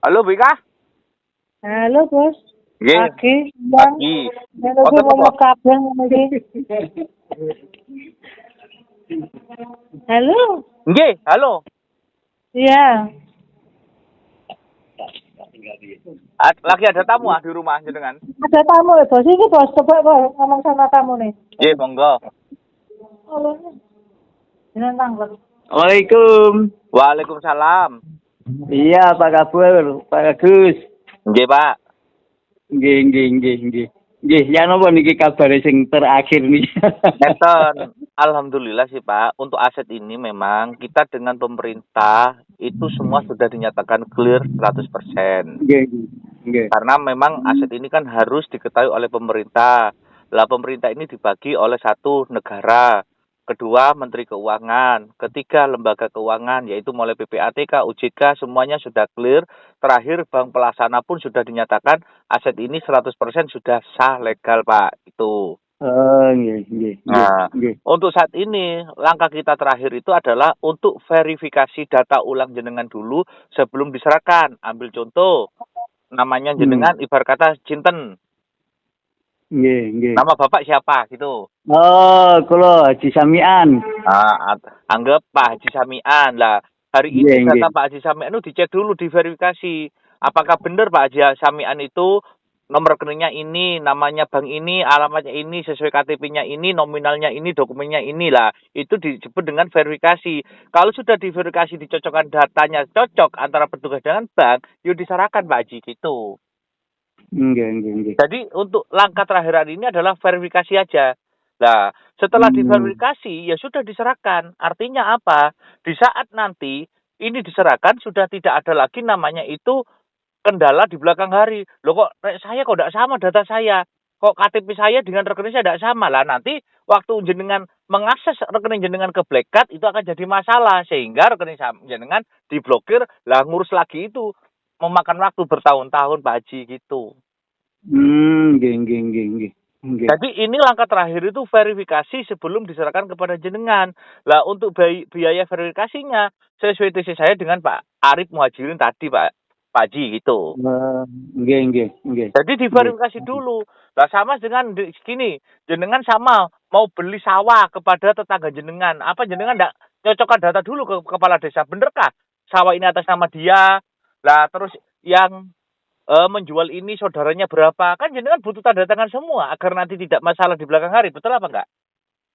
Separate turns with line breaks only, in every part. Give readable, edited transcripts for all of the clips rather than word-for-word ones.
Halo Bika?
Halo Bos.
Nggih.
Pagi, Bang.
Pagi.
Nek aku
Wonten
ngomong
apa?
kabeh ngono iki. Halo.
Nggih, halo.
Iya.
Lagi ada tamu di rumah jenengan?
Ada tamu ya Bos. Ini Bos, coba Bos ngomong sama tamu nih.
Nggih, monggo.
Halo. Jangan tanglet.
Waalaikum.
Waalaikumsalam.
Iya, apa kabar, Pak Agus?
Nggih, Pak.
Nggih. Nggih, ya napa niki kabare sing terakhir nih?
Neten, alhamdulillah sih Pak, untuk aset ini memang kita dengan pemerintah itu semua sudah dinyatakan clear 100%.
Nggih.
Karena memang aset ini kan harus diketahui oleh pemerintah. Lah pemerintah ini dibagi oleh satu negara, kedua Menteri Keuangan, ketiga lembaga keuangan yaitu mulai PPATK, OJK semuanya sudah clear. Terakhir Bank Pelaksana pun sudah dinyatakan aset ini 100% sudah sah legal Pak. Itu.
Nggih.
Nah, untuk saat ini langkah kita terakhir itu adalah untuk verifikasi data ulang jenengan dulu sebelum diserahkan. Ambil contoh, namanya jenengan ibarat kata Cinten.
Nggih.
Nama Bapak siapa gitu.
Oh, kula Haji Samian.
Nah, anggap Pak Haji Samian. Lah, hari ini data Pak Haji Samian itu dicek dulu, diverifikasi. Apakah benar Pak Haji Samian itu nomor rekeningnya ini, namanya bank ini, alamatnya ini, sesuai KTP-nya ini, nominalnya ini, dokumennya ini lah. Itu disebut dengan verifikasi. Kalau sudah diverifikasi, dicocokkan datanya cocok antara petugas dengan bank, yuk diserahkan Pak Haji gitu.
Nggih.
Jadi untuk langkah terakhir ini adalah verifikasi aja. Nah, setelah diverifikasi ya sudah diserahkan. Artinya apa? Di saat nanti ini diserahkan sudah tidak ada lagi namanya itu kendala di belakang hari. Loh kok saya kok tidak sama data saya? Kok KTP saya dengan rekening saya tidak sama? Lah nanti waktu jenengan mengakses rekening jenengan ke black card itu akan jadi masalah sehingga rekening jenengan diblokir. Lah ngurus lagi itu memakan waktu bertahun-tahun Pak Haji gitu.
Nggih.
Jadi ini langkah terakhir itu verifikasi sebelum diserahkan kepada jenengan. Lah untuk biaya verifikasinya sesuai TC saya dengan Pak Arif Muhajirin tadi Pak Haji gitu.
Nggih.
Jadi diverifikasi dulu. Lah sama dengan gini, jenengan sama mau beli sawah kepada tetangga jenengan. Apa jenengan enggak cocokkan data dulu ke kepala desa? Benerkah sawah ini atas nama dia? Lah terus yang menjual ini saudaranya berapa? Kan jenengan butuh tanda tangan semua agar nanti tidak masalah di belakang hari. Betul apa enggak?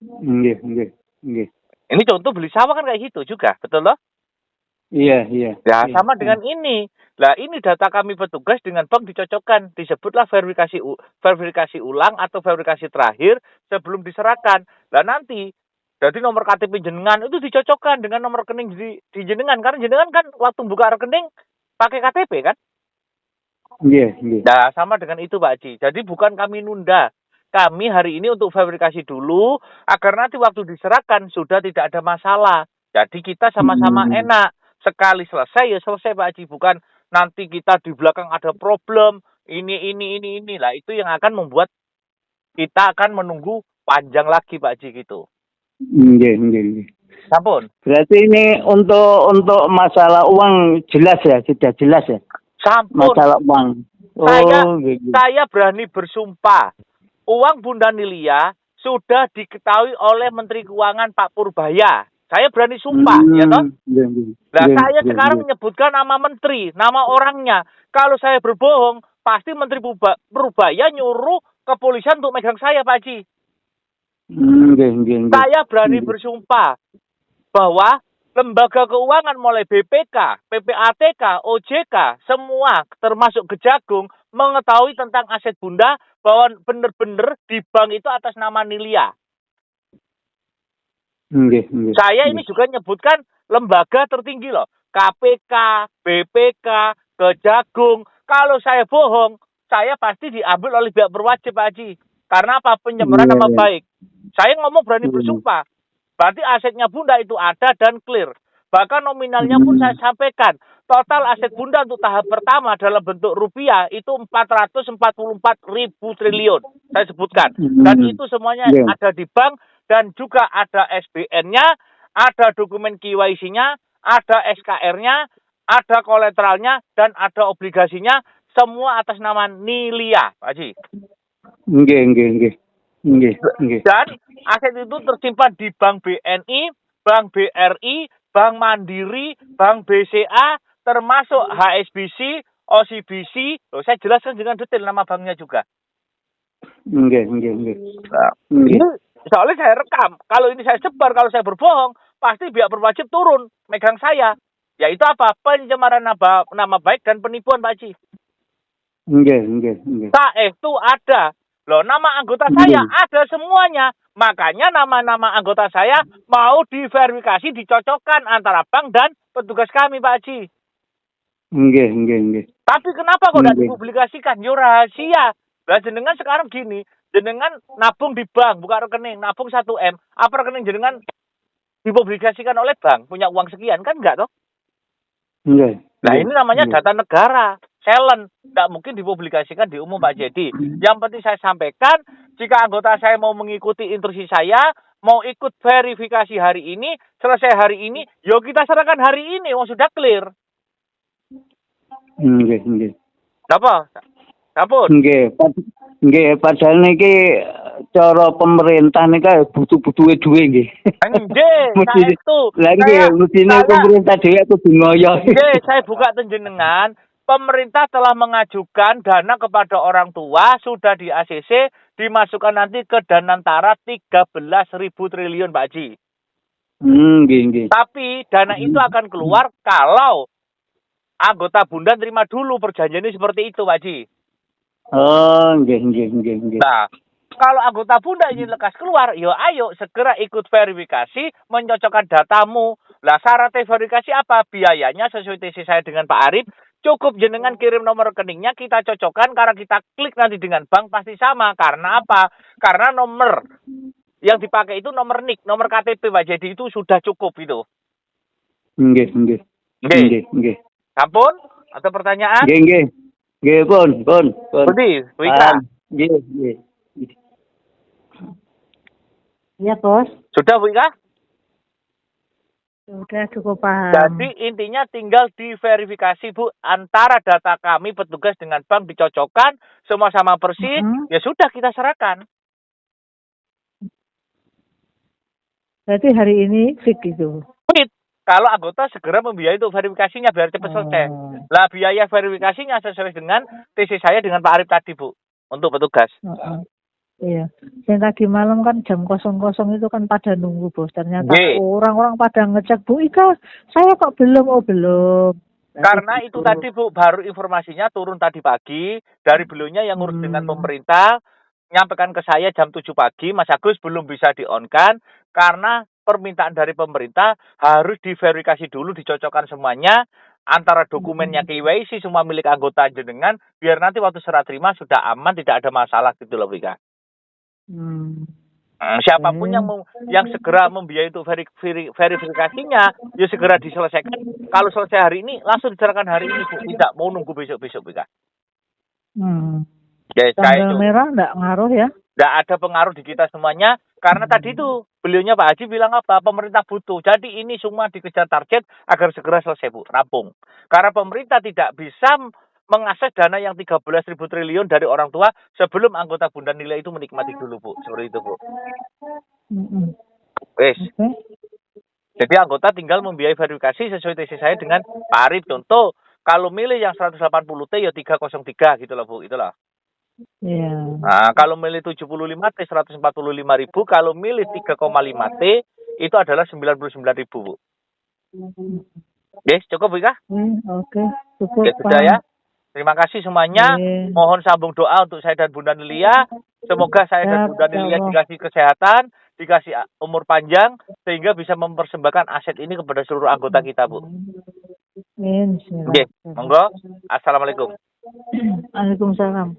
Nggih.
Ini contoh beli sawah kan kayak gitu juga, betul loh?
Iya.
Ya, sama dengan ini. Lah ini data kami petugas dengan bank dicocokkan, disebutlah verifikasi ulang atau verifikasi terakhir sebelum diserahkan. Lah nanti jadi nomor KTP jenengan itu dicocokkan dengan nomor rekening di jenengan karena jenengan kan waktu buka rekening pakai KTP kan?
Iya.
Nah, sama dengan itu Pak Haji. Jadi bukan kami nunda. Kami hari ini untuk verifikasi dulu agar nanti waktu diserahkan sudah tidak ada masalah. Jadi kita sama-sama enak. Sekali selesai ya selesai Pak Haji. Bukan nanti kita di belakang ada problem. Ini. Lah itu yang akan membuat kita akan menunggu panjang lagi Pak Haji gitu.
Nggih.
Sampun.
Berarti ini untuk masalah uang jelas ya, sudah jelas ya.
Sampun.
Masalah uang.
Saya berani bersumpah. Uang Bunda Nilia sudah diketahui oleh Menteri Keuangan Pak Purbaya. Saya berani sumpah, ya toh? Nah, saya sekarang menyebutkan nama menteri, nama orangnya. Kalau saya berbohong, pasti Menteri Purbaya nyuruh kepolisian untuk megang saya, Pak Haji. Saya berani bersumpah bahwa lembaga keuangan mulai BPK, PPATK, OJK, semua termasuk Kejagung mengetahui tentang aset Bunda bahwa benar-benar di bank itu atas nama Nilia. Saya ini juga nyebutkan lembaga tertinggi loh. KPK, BPK, Kejagung. Kalau saya bohong, saya pasti diambil oleh pihak berwajib Pak Haji. Karena apa? Pencemaran nama baik. Saya ngomong berani bersumpah. Berarti asetnya Bunda itu ada dan clear. Bahkan nominalnya pun saya sampaikan. Total aset Bunda untuk tahap pertama dalam bentuk rupiah itu 444.000 triliun. Saya sebutkan. Dan itu semuanya ada di bank dan juga ada SBN-nya, ada dokumen KYC-nya, ada SKR-nya, ada kolateralnya, dan ada obligasinya, semua atas nama Nilia, Pak Haji.
Nggih.
Dan aset itu tersimpan di Bank BNI, Bank BRI, Bank Mandiri, Bank BCA, termasuk HSBC, OCBC. Loh, saya jelaskan dengan detail nama banknya juga.
Nggih.
Nah, ini soalnya saya rekam. Kalau ini saya sebar, kalau saya berbohong, pasti pihak berwajib turun megang saya. Yaitu apa? Pencemaran nama baik dan penipuan, Pak Haji.
Nggih.
Itu ada. Loh, nama anggota saya ada semuanya. Makanya nama-nama anggota saya mau diverifikasi, dicocokkan antara bank dan petugas kami, Pak Haji.
Nggih.
Tapi kenapa kok tidak dipublikasikan? Yo rahasia. Lah jenengan sekarang gini, jenengan nabung di bank, buka rekening, nabung 1M. Apa rekening jenengan dipublikasikan oleh bank, punya uang sekian, kan enggak toh?
Nggih.
Nah, ini namanya data negara. Silent. Tidak mungkin dipublikasikan di umum, Pak Jadi. Yang penting saya sampaikan, jika anggota saya mau mengikuti instruksi saya, mau ikut verifikasi hari ini, selesai hari ini, yo kita serahkan hari ini, sudah clear.
Nggih.
Apa? Sampun.
Nggih, padahal niki cara pemerintah nika butuh-butuhe duwe nggih.
Nggih, saya itu.
Lah nggih, mestine pemerintah dhewe kudu ngoyo.
Nggih, saya buka jenengan. Pemerintah telah mengajukan dana kepada orang tua, sudah di ACC, dimasukkan nanti ke Danantara 13.000 triliun, Pak Haji.
Nggih.
Tapi dana itu akan keluar kalau anggota Bunda terima dulu, perjanjiannya seperti itu, Pak Haji.
Oh, nggih.
Nah, kalau anggota Bunda ini lekas keluar, yo ayo segera ikut verifikasi, mencocokkan datamu. Lah syaratnya verifikasi apa? Biayanya sesuai TC saya dengan Pak Arif. Cukup jenengan kirim nomor rekeningnya, kita cocokkan, karena kita klik nanti dengan bank pasti sama. Karena apa? Karena nomor yang dipakai itu nomor NIK, nomor KTP, Pak. Jadi itu sudah cukup itu.
Nggih.
Sampun? Atau pertanyaan?
Nggih, pun.
Budi, Wika.
Nggih.
Iya, Bos.
Sudah, Wika?
Sudah cukup paham.
Jadi intinya tinggal diverifikasi, Bu, antara data kami petugas dengan bank dicocokkan, semua sama persis, ya sudah kita serahkan.
Berarti hari ini fix itu.
Fit. Kalau anggota segera membiayai untuk verifikasinya biar cepat selesai. Lah biaya verifikasinya sesuai dengan TC saya dengan Pak Arif tadi, Bu, untuk petugas.
Iya. Yang tadi malam kan jam 00.00 itu kan pada nunggu, Bos. Ternyata orang-orang pada ngecek, Bu Ika, saya kok belum.
Karena itu tadi, Bu, baru informasinya turun tadi pagi dari beliaunya yang ngurus dengan pemerintah, nyampaikan ke saya jam 7 pagi, Mas Agus belum bisa di-on-kan karena permintaan dari pemerintah harus diverifikasi dulu, dicocokkan semuanya antara dokumennya KYC semua milik anggota jenengan, biar nanti waktu serah terima sudah aman, tidak ada masalah gitu loh, Wika. Siapapun yang segera membiayai untuk verifikasinya, ya segera diselesaikan. Kalau selesai hari ini, langsung diserahkan hari ini, Bu. Tidak mau nunggu besok-besok, Wika.
Tanggal merah enggak ngaruh ya?
Tidak ada pengaruh di kita semuanya, karena tadi itu beliaunya Pak Haji bilang apa? Pemerintah butuh. Jadi ini semua dikejar target agar segera selesai, Bu. Rampung. Karena pemerintah tidak bisa mengakses dana yang 13.000 triliun dari orang tua sebelum anggota Bunda Nilai itu menikmati dulu, Bu. Seperti itu, Bu. Wes. Jadi anggota tinggal membiayai verifikasi sesuai TC saya dengan Pak Arif. Contoh, kalau milih yang 180T ya 303 gitu loh, Bu. Itulah.
Iya.
Nah, kalau milih 75T 145.000, kalau milih 3,5T itu adalah 99.000, Bu. Yes, cukup, Wika?
Oke, cukup.
Ya, sudah ya. Terima kasih semuanya. Mohon sambung doa untuk saya dan Bunda Nilia. Semoga saya dan Bunda Nilia dikasih kesehatan, dikasih umur panjang, sehingga bisa mempersembahkan aset ini kepada seluruh anggota kita, Bu.
Amin.
Oke, monggo. Assalamualaikum.
Waalaikumsalam.